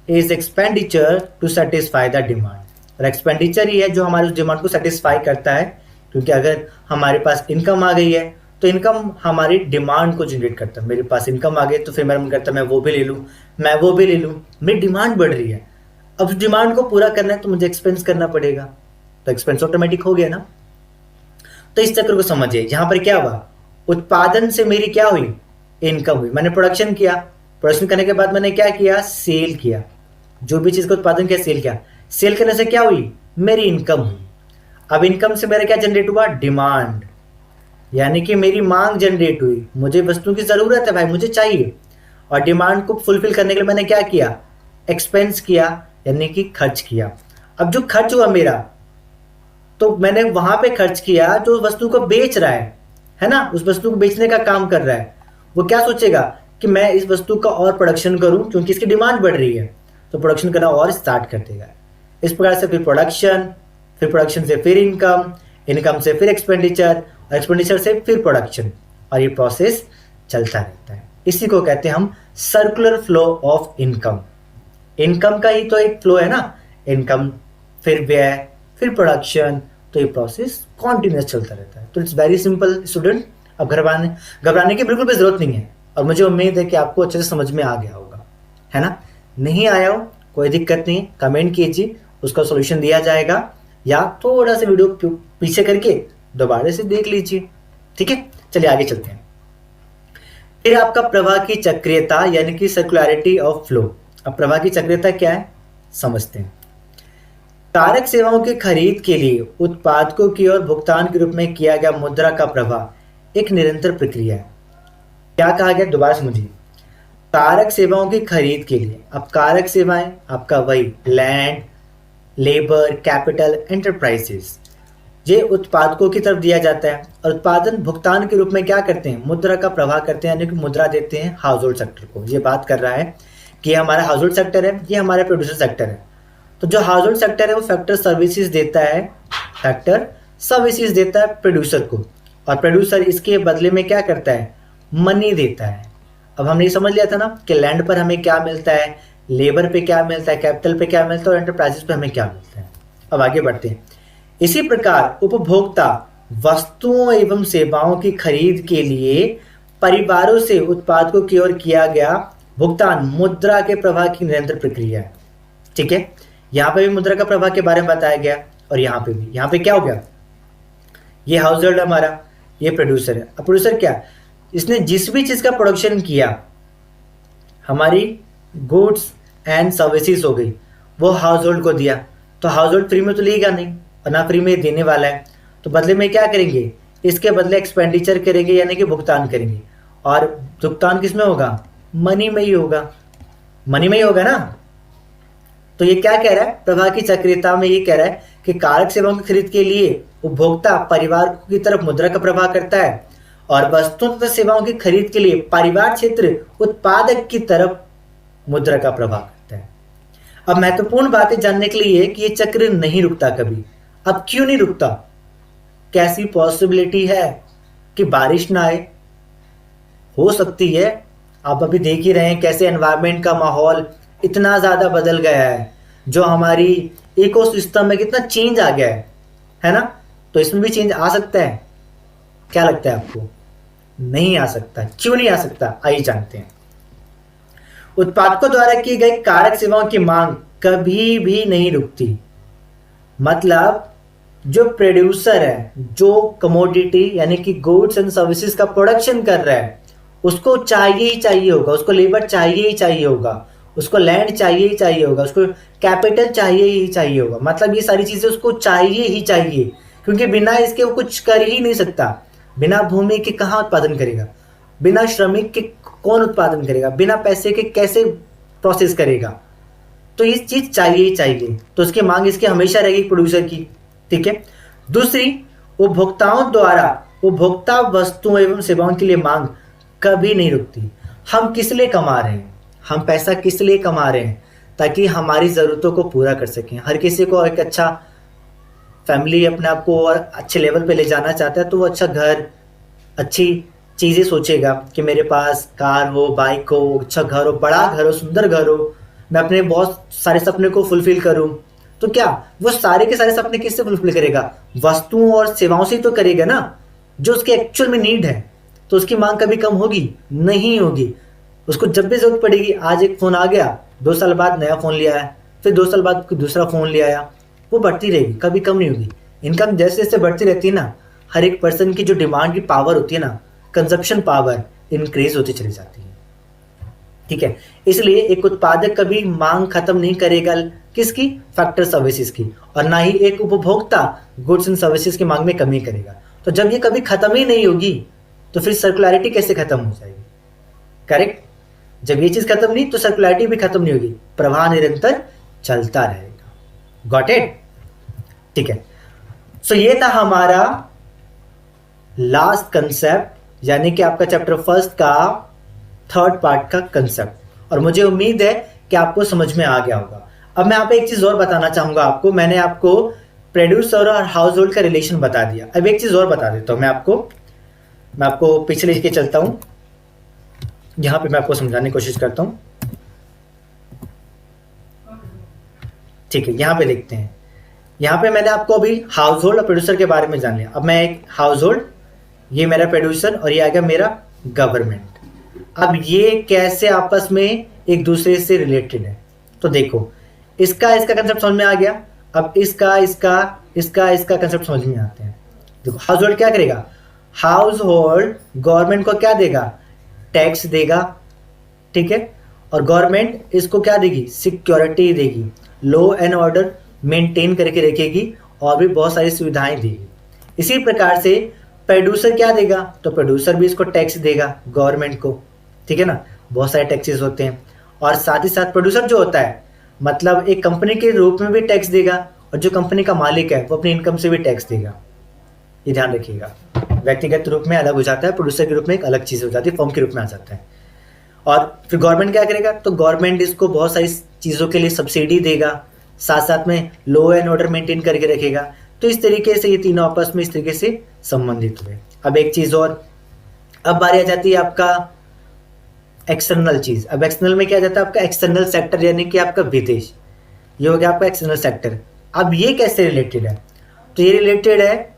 is expenditure to satisfy the demand. और एक्सपेंडिचर ही है जो हमारे उस डिमांड को सेटिस्फाई करता है, क्योंकि अगर हमारे पास इनकम आ गई है तो इनकम हमारी डिमांड को जनरेट करता है। मेरे पास इनकम आ गई तो फिर मेरा मन करता है मैं वो भी ले लूँ, मैं वो भी ले लूँ, मेरी डिमांड बढ़ रही है। अब उस डिमांड को पूरा करना है तो मुझे एक्सपेंस करना पड़ेगा, तो एक्सपेंस ऑटोमेटिक हो गया ना। तो इस चक्र को समझिए, यहाँ पर क्या हुआ, उत्पादन से मेरी क्या हुई, इनकम हुई। मैंने प्रोडक्शन किया, प्रोडक्शन करने के बाद मैंने क्या किया, सेल किया, जो भी चीज का उत्पादन किया सेल किया, सेल करने से क्या हुई, मेरी इनकम हुई। अब इनकम से मेरा क्या जनरेट हुआ, डिमांड, यानी कि मेरी मांग जनरेट हुई, मुझे वस्तुओं की जरूरत है भाई, मुझे चाहिए, और डिमांड को फुलफिल करने के लिए मैंने क्या किया, एक्सपेंस किया, यानी कि खर्च किया। अब जो खर्च हुआ मेरा, तो मैंने वहां पे खर्च किया जो वस्तु को बेच रहा है ना, उस वस्तु को बेचने का काम कर रहा है, वो क्या सोचेगा कि मैं इस वस्तु का और प्रोडक्शन करूं क्योंकि इसकी डिमांड बढ़ रही है, तो प्रोडक्शन करना और स्टार्ट कर देगा। इस प्रकार से फिर प्रोडक्शन से फिर इनकम, इनकम से फिर एक्सपेंडिचर, और एक्सपेंडिचर से फिर प्रोडक्शन, और ये प्रोसेस चलता रहता है। इसी को कहते हैं हम circular flow of income. Income का ही तो एक फ्लो है ना, इनकम फिर व्यय फिर प्रोडक्शन, तो ये प्रोसेस कॉन्टिन्यूस चलता रहता है। तो इट्स वेरी सिंपल स्टूडेंट, अब घबराने की बिल्कुल भी जरूरत नहीं है, और मुझे उम्मीद है कि आपको अच्छे से समझ में आ गया होगा, है ना। नहीं आया हो कोई दिक्कत नहीं, कमेंट कीजिए, उसका सॉल्यूशन दिया जाएगा, या थोड़ा सा वीडियो पीछे करके दोबारा से देख लीजिए। ठीक है, चलिए आगे चलते हैं। फिर आपका प्रवाह की चक्रीयता यानी कि सर्कुलरिटी ऑफ फ्लो। अब प्रवाह की चक्रीयता क्या है समझते हैं। कारक सेवाओं की खरीद के लिए उत्पादकों की ओर भुगतान के रूप में किया गया मुद्रा का प्रवाह एक निरंतर प्रक्रिया है। क्या कहा गया, दोबारा समझिए। कारक सेवाओं की खरीद के लिए, अब कारक सेवाएं आपका वही लैंड, लेबर, कैपिटल, एंटरप्राइजेस, ये उत्पादकों की तरफ दिया जाता है, और उत्पादन भुगतान के रूप में क्या करते हैं, मुद्रा का प्रवाह करते हैं, यानी कि मुद्रा देते हैं हाउस होल्ड सेक्टर को। ये बात कर रहा है कि हमारा हाउस होल्ड सेक्टर है, ये हमारा प्रोड्यूसर सेक्टर है। तो जो हाउस होल्ड सेक्टर है वो फैक्टर सर्विसेज देता है, फैक्टर सर्विसेज देता है प्रोड्यूसर को, और प्रोड्यूसर इसके बदले में क्या करता है, मनी देता है। अब हमने ये समझ लिया था ना कि लैंड पर हमें क्या मिलता है, लेबर पे क्या मिलता है, कैपिटल पे क्या मिलता है, और एंटरप्राइजेस पे हमें क्या मिलता है। अब आगे बढ़ते हैं। इसी प्रकार उपभोक्ता वस्तुओं एवं सेवाओं की खरीद के लिए परिवारों से उत्पादकों की ओर किया गया भुगतान मुद्रा के प्रवाह की निरंतर प्रक्रिया है। ठीक है, यहाँ पे भी मुद्रा का प्रवाह के बारे में बताया गया, और यहाँ पे भी। यहाँ पे क्या हो गया, ये हाउस होल्ड हमारा, ये प्रोड्यूसर है। अब प्रोड्यूसर क्या, इसने जिस भी चीज का प्रोडक्शन किया, हमारी गुड्स एंड सर्विसेज हो गई, वो हाउस होल्ड को दिया। तो हाउस होल्ड फ्री में तो लेगा नहीं, और ना फ्री में देने वाला है, तो बदले में क्या करेंगे, इसके बदले एक्सपेंडिचर करेंगे, यानी कि भुगतान करेंगे। और भुगतान किस में होगा, मनी में ही होगा, मनी में ही होगा ना। तो ये क्या कह रहा है, प्रवाह की चक्रियता में ये कह रहा है कि कारक सेवाओं की खरीद के लिए उपभोक्ता परिवार की तरफ मुद्रा का प्रवाह करता है, और वस्तुओं तथा सेवाओं की खरीद के लिए परिवार क्षेत्र उत्पादक की तरफ मुद्रा का प्रवाह करता है। अब महत्वपूर्ण बातें जानने के लिए कि ये चक्र नहीं रुकता कभी। अब क्यों नहीं रुकता, कैसी पॉसिबिलिटी है कि बारिश ना आए, हो सकती है। आप अभी देख ही रहे हैं कैसे एनवायरनमेंट का माहौल इतना ज्यादा बदल गया है, जो हमारी इकोसिस्टम में कितना चेंज आ गया है ना। तो इसमें भी चेंज आ सकता है, क्या लगता है आपको, नहीं आ सकता। क्यों नहीं आ सकता, आइए जानते हैं। उत्पादकों द्वारा की गई कारक सेवाओं की मांग कभी भी नहीं रुकती। मतलब जो प्रोड्यूसर है, जो कमोडिटी यानी कि गुड्स एंड सर्विसेज का प्रोडक्शन कर रहा है, उसको चाहिए ही चाहिए होगा, उसको लेबर चाहिए ही चाहिए होगा, उसको लैंड चाहिए ही चाहिए होगा, उसको कैपिटल चाहिए ही चाहिए होगा। मतलब ये सारी चीजें उसको चाहिए ही चाहिए, क्योंकि बिना इसके वो कुछ कर ही नहीं सकता। बिना भूमि के कहाँ उत्पादन करेगा, बिना श्रमिक के कौन उत्पादन करेगा, बिना पैसे के कैसे प्रोसेस करेगा। तो ये चीज चाहिए ही चाहिए, तो उसकी मांग इसकी हमेशा रहेगी प्रोड्यूसर की। ठीक है। दूसरी, उपभोक्ताओं द्वारा उपभोक्ता वस्तुओं एवं सेवाओं के लिए मांग कभी नहीं रुकती। हम किस लिए कमा रहे हैं, हम पैसा किस लिए कमा रहे हैं, ताकि हमारी ज़रूरतों को पूरा कर सकें। हर किसी को एक अच्छा फैमिली अपने आप को और अच्छे लेवल पे ले जाना चाहता है, तो वो अच्छा घर, अच्छी चीज़ें सोचेगा कि मेरे पास कार हो, बाइक हो, अच्छा घर हो, बड़ा घर हो, सुंदर घर हो, मैं अपने बहुत सारे सपने को फुलफिल करूं। तो क्या वो सारे के सारे सपने किससे फुलफिल करेगा, वस्तुओं और सेवाओं से तो करेगा ना, जो उसके एक्चुअल में नीड है। तो उसकी मांग कभी कम होगी नहीं होगी। उसको जब भी जरूरत पड़ेगी, आज एक फ़ोन आ गया, 2 साल बाद नया फ़ोन लिया है, फिर 2 साल बाद दूसरा फ़ोन ले आया, वो बढ़ती रहेगी, कभी कम नहीं होगी। इनकम जैसे जैसे बढ़ती रहती है ना, हर एक पर्सन की जो डिमांड की पावर होती है ना, कंजप्शन पावर इंक्रीज होती चली जाती है। ठीक है, इसलिए एक उत्पादक कभी मांग खत्म नहीं करेगा, किसकी, फैक्टर सर्विसेज की, और ना ही एक उपभोक्ता गुड्स एंड सर्विसेज की मांग में कमी करेगा। तो जब ये कभी खत्म ही नहीं होगी, तो फिर सर्कुलैरिटी कैसे खत्म हो जाएगी, करेक्ट। जब ये चीज खत्म नहीं, तो सर्कुलैरिटी भी खत्म नहीं होगी, प्रवाह निरंतर चलता रहेगा। Got it. ठीक है, सो ये था हमारा लास्ट कंसेप्ट, यानी कि आपका चैप्टर फर्स्ट का 3rd पार्ट का कंसेप्ट, और मुझे उम्मीद है कि आपको समझ में आ गया होगा। अब मैं यहाँ पे एक चीज और बताना चाहूंगा आपको। मैंने आपको प्रोड्यूसर और हाउस होल्ड का रिलेशन बता दिया, अब एक चीज और बता देता हूँ मैं आपको पीछे लेके चलता हूँ, यहाँ पे मैं आपको समझाने की कोशिश करता हूँ। ठीक है, यहाँ पे देखते हैं। यहाँ पे मैंने आपको अभी हाउस होल्ड और प्रोड्यूसर के बारे में जान लिया। अब मैं एक हाउस होल्ड, ये मेरा प्रोड्यूसर, और ये आ गया मेरा गवर्नमेंट। अब ये कैसे आपस में एक दूसरे से रिलेटेड है, तो देखो इसका कंसेप्ट समझ में आ गया। अब इसका कंसेप्ट समझ में आते हैं। देखो हाउस होल्ड क्या करेगा, हाउस होल्ड गवर्नमेंट को क्या देगा, टैक्स देगा। ठीक है, और गवर्नमेंट इसको क्या देगी, सिक्योरिटी देगी, लॉ एंड ऑर्डर मेंटेन करके रखेगी, और भी बहुत सारी सुविधाएं देगी। इसी प्रकार से प्रोड्यूसर क्या देगा, तो प्रोड्यूसर भी इसको टैक्स देगा गवर्नमेंट को। ठीक है ना, बहुत सारे टैक्सेस होते हैं। और साथ ही साथ प्रोड्यूसर जो होता है, मतलब एक कंपनी के रूप में भी टैक्स देगा, और जो कंपनी का मालिक है वो अपनी इनकम से भी टैक्स देगा। ये ध्यान रखिएगा, व्यक्तिगत रूप में अलग हो जाता है, प्रोड्यूसर के रूप में एक अलग चीज हो जाती है, फर्म के रूप में आ जाता है। और फिर गवर्नमेंट क्या करेगा, तो गवर्नमेंट इसको बहुत सारी चीज़ों के लिए सब्सिडी देगा, साथ साथ में लॉ एंड ऑर्डर मेंटेन करके रखेगा। तो इस तरीके से ये तीनों आपस में इस तरीके से संबंधित हुए। अब एक चीज़ और, अब बारी आ जाती है आपका एक्सटर्नल चीज़। अब एक्सटर्नल में क्या आ जाता है आपका एक्सटर्नल सेक्टर, यानी कि आपका विदेश, ये हो गया आपका एक्सटर्नल सेक्टर। अब ये कैसे रिलेटेड है, तो ये रिलेटेड है,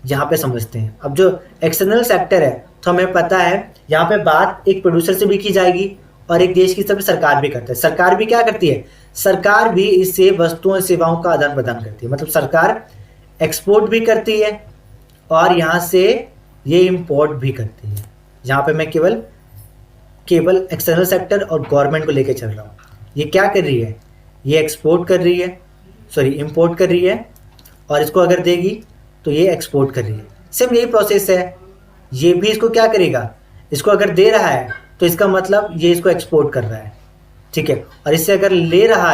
यहाँ पे समझते हैं। अब जो एक्सटर्नल सेक्टर है, तो हमें पता है यहाँ पे बात एक प्रोड्यूसर से भी की जाएगी और एक देश की तरफ सरकार भी करता है। सरकार भी क्या करती है, सरकार भी इससे वस्तुओं और सेवाओं का आदान प्रदान करती है। मतलब सरकार एक्सपोर्ट भी करती है और यहाँ से ये इंपोर्ट भी करती है। यहाँ पे मैं केवल एक्सटर्नल सेक्टर और गवर्नमेंट को लेकर चल रहा हूँ। ये क्या कर रही है, ये एक्सपोर्ट कर रही है, सॉरी इंपोर्ट कर रही है, और इसको अगर देगी तो ये एक्सपोर्ट कर रही है। सेम यही प्रोसेस है, ये भी इसको क्या करेगा, इसको अगर दे रहा है तो इसका मतलब ये इसको एक्सपोर्ट कर रहा है, ठीक है। और इससे अगर ले रहा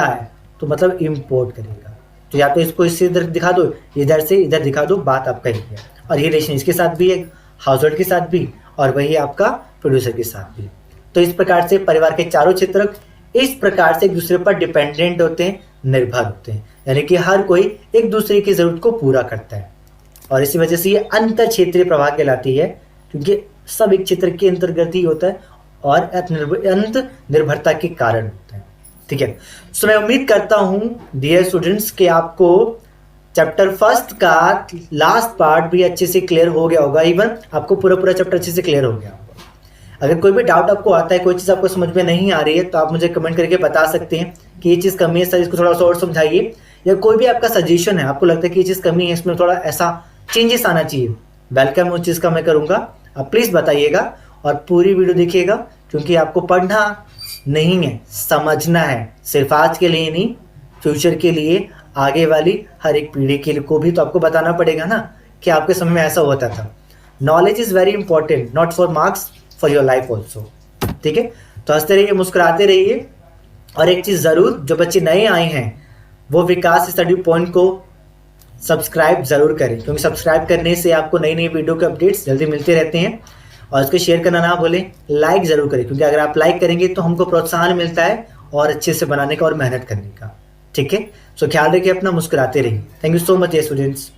है, तो मतलब इंपोर्ट करेगा। तो या तो इसको इससे इधर दिखा दो, इधर से इधर दिखा दो, बात आपका ही है। और ये रिलेशन इसके साथ भी है, हाउस होल्ड के साथ भी, और वही आपका प्रोड्यूसर के साथ भी। तो इस प्रकार से परिवार के चारों क्षेत्र इस प्रकार से एक दूसरे पर डिपेंडेंट होते हैं, निर्भर होते हैं, यानी कि हर कोई एक दूसरे की जरूरत को पूरा करता है। और इसी वजह से ये अंतर क्षेत्रीय प्रभाव कहलाती है, क्योंकि सब एक क्षेत्र के अंतर्गत ही होता है और अंत निर्भरता के कारण होता है, ठीक है। सो मैं उम्मीद करता हूँ डियर स्टूडेंट्स कि आपको चैप्टर फर्स्ट का लास्ट पार्ट भी अच्छे से क्लियर हो गया होगा, इवन आपको पूरा चैप्टर अच्छे से क्लियर हो गया होगा। अगर कोई भी डाउट आपको आता है, कोई चीज़ आपको समझ में नहीं आ रही है, तो आप मुझे कमेंट करके बता सकते हैं कि ये चीज़ कमी है सर, इसको थोड़ा सा और समझाइए, या कोई भी आपका सजेशन है, आपको लगता है कि ये चीज़ कमी है, इसमें थोड़ा ऐसा चेंजेस आना चाहिए, वेलकम उस चीज़ का मैं करूँगा। आप प्लीज़ बताइएगा और पूरी वीडियो देखिएगा, क्योंकि आपको पढ़ना नहीं है, समझना है, सिर्फ आज के लिए नहीं, फ्यूचर के लिए, आगे वाली हर एक पीढ़ी के लिए को भी तो आपको बताना पड़ेगा ना कि आपके समय में ऐसा होता था। Knowledge is very important, not for marks, for your life also, ठीक है। तो हंसते रहिए, मुस्कुराते रहिए, और एक चीज़ ज़रूर, जो बच्चे नए आए हैं वो विकास स्टडी पॉइंट को सब्सक्राइब ज़रूर करें, क्योंकि सब्सक्राइब करने से आपको नई नई वीडियो के अपडेट्स जल्दी मिलते रहते हैं। और इसको शेयर करना ना भूलें, लाइक ज़रूर करें, क्योंकि अगर आप लाइक करेंगे तो हमको प्रोत्साहन मिलता है और अच्छे से बनाने का और मेहनत करने का, ठीक है। सो ख्याल रखिए अपना, मुस्कुराते रहिए। Thank you so much students.